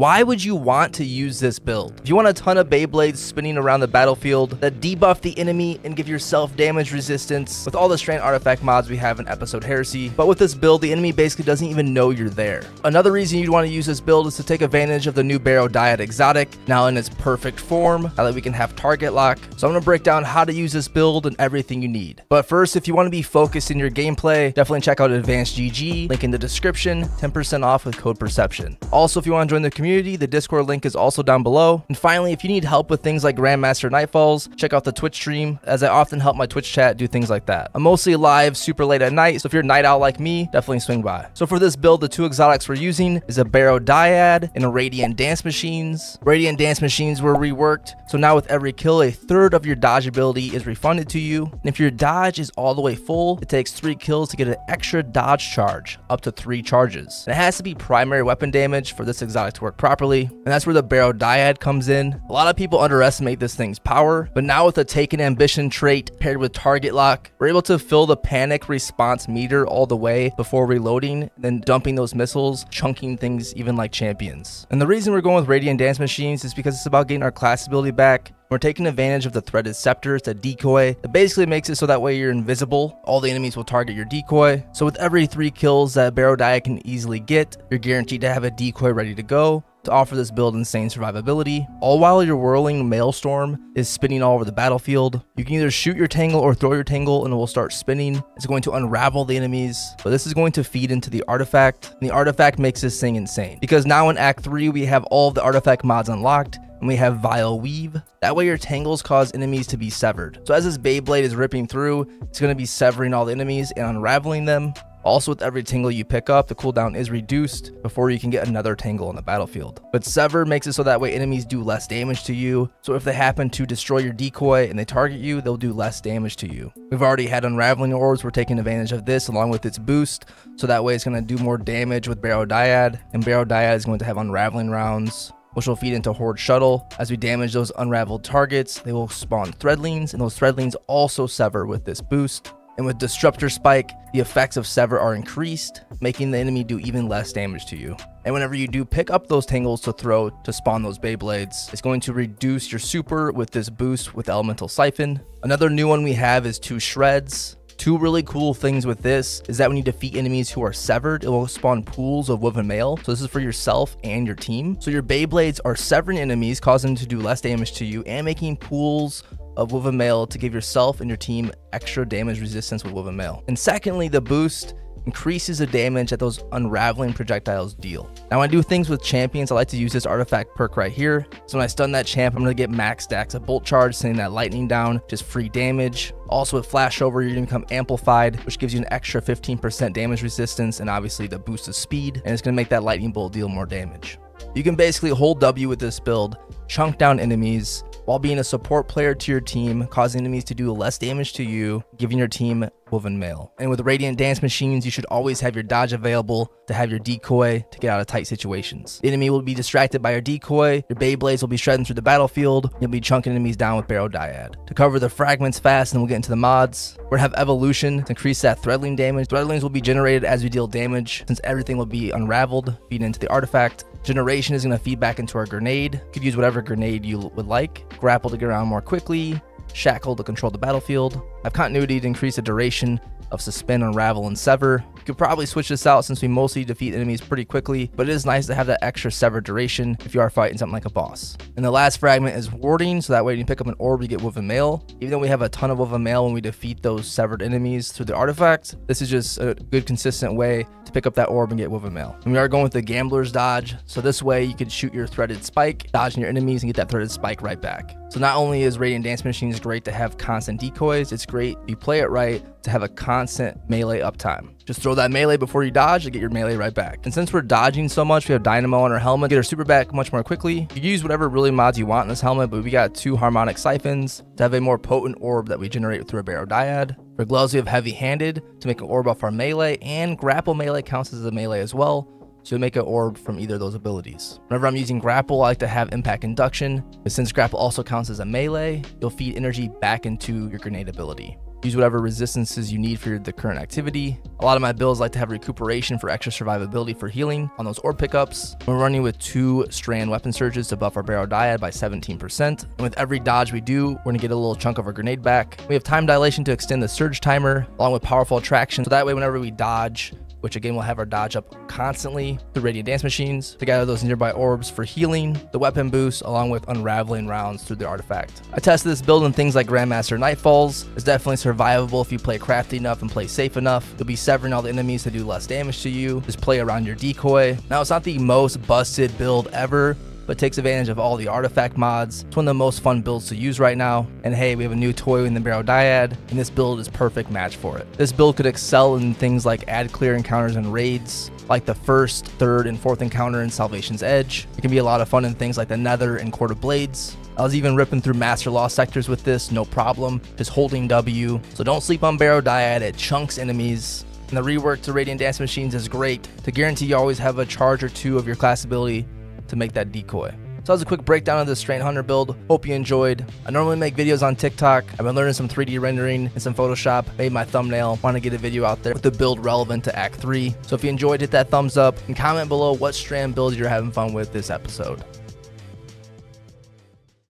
Why would you want to use this build? If you want a ton of Beyblades spinning around the battlefield that debuff the enemy and give yourself damage resistance with all the Strand Artifact mods we have in Episode Heresy, but with this build, the enemy basically doesn't even know you're there. Another reason you'd want to use this build is to take advantage of the new Barrow-Dyad exotic, now in its perfect form, now that we can have target lock. So I'm going to break down how to use this build and everything you need. But first, if you want to be focused in your gameplay, definitely check out Advanced GG, link in the description, 10% off with code Perception. Also, if you want to join the community, the Discord link is also down below. And finally, if you need help with things like Grandmaster Nightfalls, check out the Twitch stream, as I often help my Twitch chat do things like that. I'm mostly live super late at night, so if you're a night owl like me, definitely swing by. So for this build, the two exotics we're using is a Barrow-Dyad and a Radiant Dance Machines. Radiant Dance Machines were reworked, so now with every kill, a third of your dodge ability is refunded to you. And if your dodge is all the way full, it takes 3 kills to get an extra dodge charge, up to 3 charges. And it has to be primary weapon damage for this exotic to work properly, and that's where the Barrow-Dyad comes in. A lot of people underestimate this thing's power, but now with the Taken Ambition trait paired with target lock, we're able to fill the panic response meter all the way before reloading, then dumping those missiles, chunking things even like champions. And the reason we're going with Radiant Dance Machines is because it's about getting our class ability back. We're taking advantage of the threaded scepters, the decoy. It basically makes it so that way you're invisible. All the enemies will target your decoy. So with every 3 kills that Barrow-Dyad can easily get, you're guaranteed to have a decoy ready to go to offer this build insane survivability. All while your whirling maelstrom is spinning all over the battlefield. You can either shoot your tangle or throw your tangle and it will start spinning. It's going to unravel the enemies, but this is going to feed into the artifact. And the artifact makes this thing insane, because now in Act 3 we have all of the artifact mods unlocked. And we have Vile Weave. That way your tangles cause enemies to be severed. So as this Beyblade is ripping through, it's going to be severing all the enemies and unraveling them. Also, with every tangle you pick up, the cooldown is reduced before you can get another tangle on the battlefield. But Sever makes it so that way enemies do less damage to you. So if they happen to destroy your decoy and they target you, they'll do less damage to you. We've already had Unraveling Orbs. We're taking advantage of this along with its boost. So that way it's going to do more damage with Barrow-Dyad. And Barrow-Dyad is going to have Unraveling rounds, which will feed into Horde Shuttle. As we damage those unraveled targets, they will spawn Threadlings, and those Threadlings also sever with this boost. And with Disruptor Spike, the effects of Sever are increased, making the enemy do even less damage to you. And whenever you do pick up those tangles to throw to spawn those Beyblades, it's going to reduce your super with this boost with Elemental Siphon. Another new one we have is 2 Shreds. 2 really cool things with this is that when you defeat enemies who are severed, it will spawn pools of woven mail. So this is for yourself and your team. So your Beyblades are severing enemies, causing them to do less damage to you, and making pools of woven mail to give yourself and your team extra damage resistance with woven mail. And secondly, the boost increases the damage that those unraveling projectiles deal. Now when I do things with champions, I like to use this artifact perk right here. So when I stun that champ, I'm going to get max stacks of bolt charge, sending that lightning down, just free damage. Also with flashover, you're going to become amplified, which gives you an extra 15% damage resistance, and obviously the boost of speed, and it's going to make that lightning bolt deal more damage. You can basically hold W with this build, chunk down enemies, while being a support player to your team, causing enemies to do less damage to you, giving your team woven mail. And with Radiant Dance Machines, you should always have your dodge available to have your decoy to get out of tight situations. The enemy will be distracted by your decoy, your Beyblades will be shredding through the battlefield, you'll be chunking enemies down with Barrow-Dyad. To cover the fragments fast, and we'll get into the mods, we're gonna have Evolution to increase that Threadling damage. Threadlings will be generated as we deal damage, since everything will be unraveled, feeding into the artifact. Generation is going to feed back into our grenade. You could use whatever grenade you would like. Grapple to get around more quickly. Shackle to control the battlefield. Have Continuity to increase the duration of Suspend, Unravel, and Sever. You could probably switch this out since we mostly defeat enemies pretty quickly, but it is nice to have that extra Sever duration if you are fighting something like a boss. And the last fragment is Warding, so that way when you pick up an orb, you get Woven Mail. Even though we have a ton of Woven Mail when we defeat those severed enemies through the artifact, this is just a good consistent way to pick up that orb and get Woven Mail. And we are going with the Gambler's Dodge, so this way you could shoot your Threaded Spike, dodging your enemies, and get that Threaded Spike right back. So not only is Radiant Dance Machines great to have constant decoys, it's great if you play it right to have a constant melee uptime. Just throw that melee before you dodge to get your melee right back. And since we're dodging so much, we have Dynamo on our helmet, get our super back much more quickly. You can use whatever really mods you want in this helmet, but we got 2 Harmonic Siphons to have a more potent orb that we generate through a Barrow-Dyad. For gloves, we have Heavy Handed to make an orb off our melee, and Grapple melee counts as a melee as well. So you'll make an orb from either of those abilities. Whenever I'm using Grapple, I like to have Impact Induction, but since Grapple also counts as a melee, you'll feed energy back into your grenade ability. Use whatever resistances you need for the current activity. A lot of my builds like to have recuperation for extra survivability for healing on those orb pickups. We're running with 2 Strand weapon surges to buff our Barrow-Dyad by 17%. And with every dodge we do, we're gonna get a little chunk of our grenade back. We have time dilation to extend the surge timer, along with powerful attraction. So that way, whenever we dodge, which again will have our dodge up constantly, the radiant dance machines to gather those nearby orbs for healing, the weapon boost, along with unraveling rounds through the artifact. I tested this build in things like Grandmaster Nightfalls. It's definitely survivable if you play crafty enough and play safe enough. You'll be severing all the enemies to do less damage to you. Just play around your decoy. Now, it's not the most busted build ever, but takes advantage of all the artifact mods. It's one of the most fun builds to use right now. And hey, we have a new toy in the Barrow-Dyad, and this build is perfect match for it. This build could excel in things like add clear encounters and raids, like the 1st, 3rd, and 4th encounter in Salvation's Edge. It can be a lot of fun in things like the Nether and Court of Blades. I was even ripping through Master Law sectors with this, no problem, just holding W. So don't sleep on Barrow-Dyad, it chunks enemies. And the rework to Radiant Dance Machines is great to guarantee you always have a charge or 2 of your class ability to make that decoy. So that was a quick breakdown of the Strand Hunter build. Hope you enjoyed. I normally make videos on TikTok. I've been learning some 3D rendering and some Photoshop. Made my thumbnail. Want to get a video out there with the build relevant to Act 3. So if you enjoyed, hit that thumbs up and comment below what Strand build you're having fun with this episode.